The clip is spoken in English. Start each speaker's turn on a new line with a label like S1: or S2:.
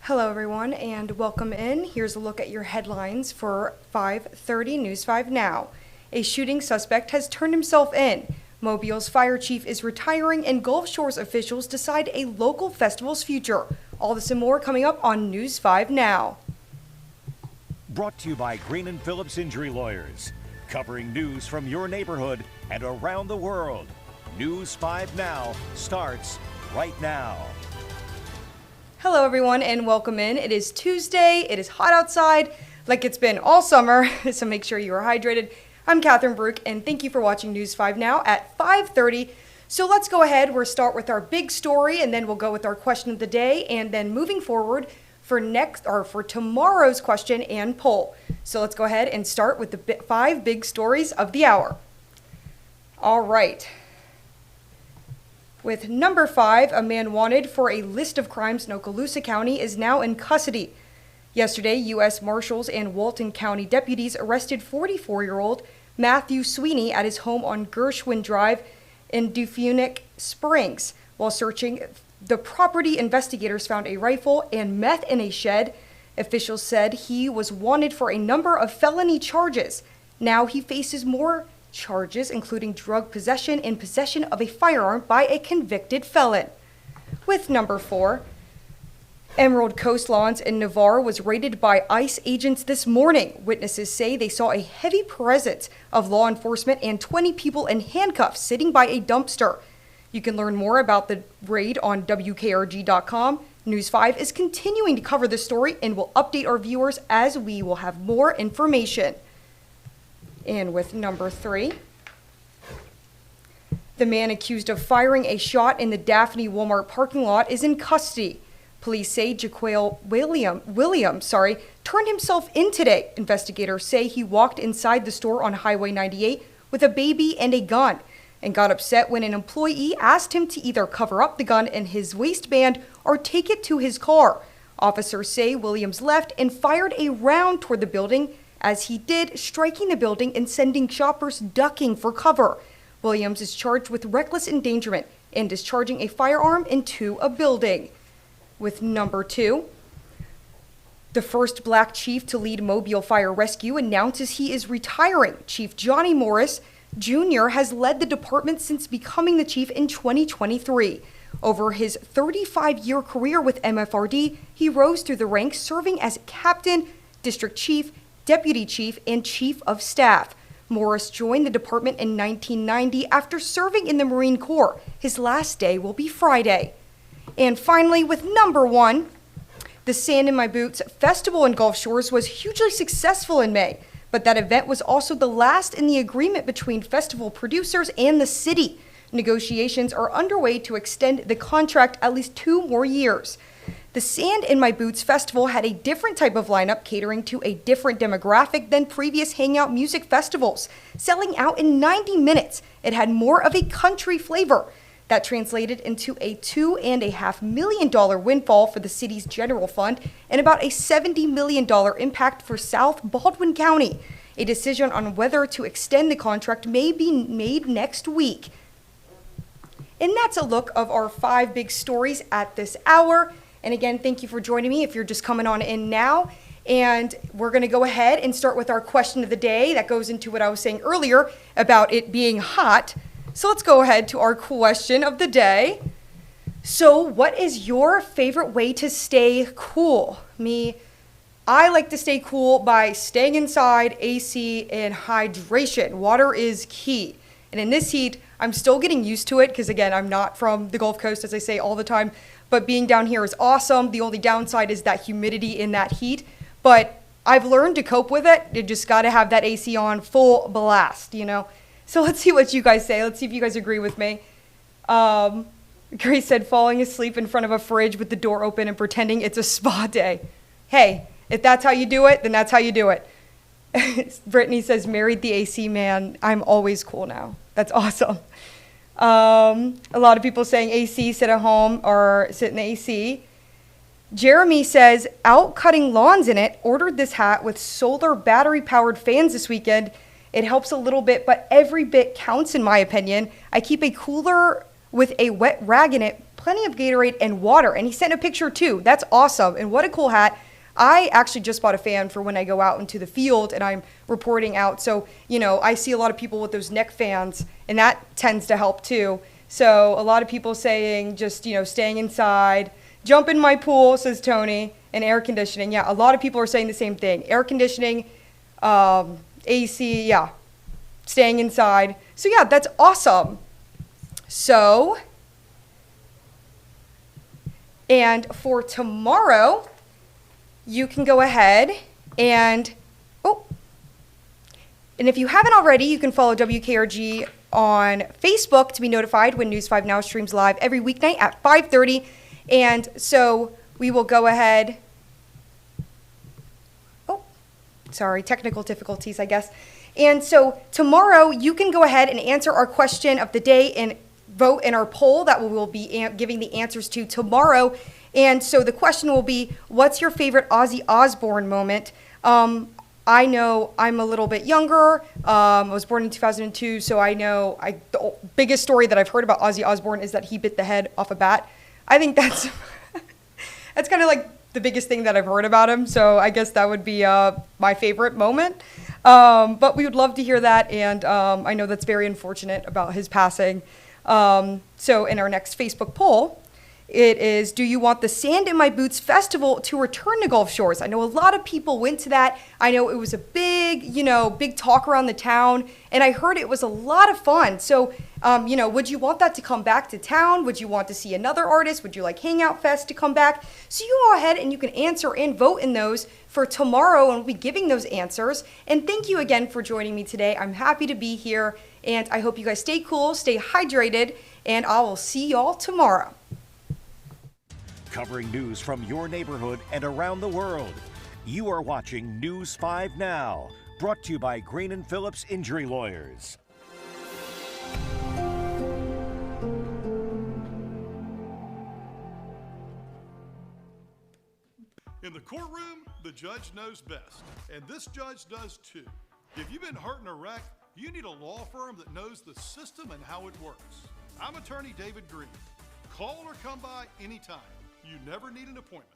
S1: Hello, everyone, and welcome in. Here's a look at your headlines for 5:30 News 5 Now. A shooting suspect has turned himself in. Mobile's fire chief is retiring, and Gulf Shores officials decide a local festival's future. All this and more coming up on News 5 Now.
S2: Brought to you by Green and Phillips Injury Lawyers, covering news from your neighborhood and around the world. News 5 Now starts right now.
S1: Hello, everyone, and welcome in. It is Tuesday. It is hot outside, like it's been all summer, so make sure you are hydrated. I'm Catherine Brook, and thank you for watching News 5 Now at 5:30. So let's go ahead. We'll start with our big story, and then we'll go with our question of the day, and then moving forward for tomorrow's question and poll. So let's go ahead and start with the 5 big stories of the hour. All right. With number 5, a man wanted for a list of crimes in Okaloosa County is now in custody. Yesterday, U.S. Marshals and Walton County deputies arrested 44-year-old Matthew Sweeney at his home on Gershwin Drive in Dufunic Springs. While searching the property, investigators found a rifle and meth in a shed. Officials said he was wanted for a number of felony charges. Now he faces more charges, including drug possession and possession of a firearm by a convicted felon. With number 4, Emerald Coast Lawns in Navarre was raided by ICE agents this morning. Witnesses say they saw a heavy presence of law enforcement and 20 people in handcuffs sitting by a dumpster. You can learn more about the raid on WKRG.com. News 5 is continuing to cover this story and will update our viewers as we will have more information. And with number 3, the man accused of firing a shot in the Daphne Walmart parking lot is in custody. Police say Jaquale Williams turned himself in today. Investigators say he walked inside the store on Highway 98 with a baby and a gun and got upset when an employee asked him to either cover up the gun in his waistband or take it to his car. Officers say Williams left and fired a round toward the building, as he did, striking the building and sending shoppers ducking for cover. Williams is charged with reckless endangerment and discharging a firearm into a building. With number 2, the first black chief to lead Mobile Fire Rescue announces he is retiring. Chief Johnny Morris Jr. has led the department since becoming the chief in 2023. Over his 35-year career with MFRD, he rose through the ranks, serving as captain, district chief, deputy chief, and chief of staff. Morris joined the department in 1990 after serving in the Marine Corps. His last day will be Friday. And finally, with number 1, the Sand in My Boots Festival in Gulf Shores was hugely successful in May, but that event was also the last in the agreement between festival producers and the city. Negotiations are underway to extend the contract at least 2 more years. The Sand in My Boots Festival had a different type of lineup, catering to a different demographic than previous hangout music festivals. Selling out in 90 minutes, it had more of a country flavor. That translated into a $2.5 million windfall for the city's general fund and about a $70 million impact for South Baldwin County. A decision on whether to extend the contract may be made next week. And that's a look of our 5 big stories at this hour. And again, thank you for joining me if you're just coming on in now. And we're going to go ahead and start with our question of the day that goes into what I was saying earlier about it being hot. So let's go ahead to our question of the day. So what is your favorite way to stay cool? I like to stay cool by staying inside, AC, and hydration. Water is key. And in this heat, I'm still getting used to it because, again, I'm not from the Gulf Coast, as I say all the time. But being down here is awesome. The only downside is that humidity in that heat. But I've learned to cope with it. You just got to have that AC on full blast, you know. So let's see what you guys say. Let's see if you guys agree with me. Grace said falling asleep in front of a fridge with the door open and pretending it's a spa day. Hey, if that's how you do it, then that's how you do it. Brittany says, married the AC man. I'm always cool now. That's awesome. A lot of people saying AC, sit at home or sit in the AC. Jeremy says, out cutting lawns in it, ordered this hat with solar battery powered fans this weekend. It helps a little bit, but every bit counts in my opinion. I keep a cooler with a wet rag in it, plenty of Gatorade and water. And he sent a picture too. That's awesome. And what a cool hat. I actually just bought a fan for when I go out into the field and I'm reporting out. So, I see a lot of people with those neck fans, and that tends to help too. So a lot of people saying just, staying inside, jump in my pool, says Tony, and air conditioning. Yeah, a lot of people are saying the same thing. Air conditioning, AC, yeah, staying inside. So yeah, that's awesome. So, and for tomorrow, you can go ahead and if you haven't already, you can follow WKRG on Facebook to be notified when News 5 Now streams live every weeknight at 5:30. And so we will go ahead. Technical difficulties, I guess. And so tomorrow you can go ahead and answer our question of the day and vote in our poll that we will be giving the answers to tomorrow. And so the question will be, what's your favorite Ozzy Osbourne moment? I know I'm a little bit younger. I was born in 2002, so I know the biggest story that I've heard about Ozzy Osbourne is that he bit the head off a bat. I think that's that's kind of like the biggest thing that I've heard about him. So I guess that would be my favorite moment. But we would love to hear that, and I know that's very unfortunate about his passing. So in our next Facebook poll, it is, do you want the Sand in My Boots Festival to return to Gulf Shores? I know a lot of people went to that. I know it was a big talk around the town, and I heard it was a lot of fun. So, would you want that to come back to town? Would you want to see another artist? Would you like Hangout Fest to come back? So you go ahead and you can answer and vote in those for tomorrow, and we'll be giving those answers. And thank you again for joining me today. I'm happy to be here, and I hope you guys stay cool, stay hydrated, and I will see y'all tomorrow.
S2: Covering news from your neighborhood and around the world. You are watching News 5 Now, brought to you by Green & Phillips Injury Lawyers.
S3: In the courtroom, the judge knows best, and this judge does too. If you've been hurt in a wreck, you need a law firm that knows the system and how it works. I'm attorney David Green. Call or come by anytime. You never need an appointment.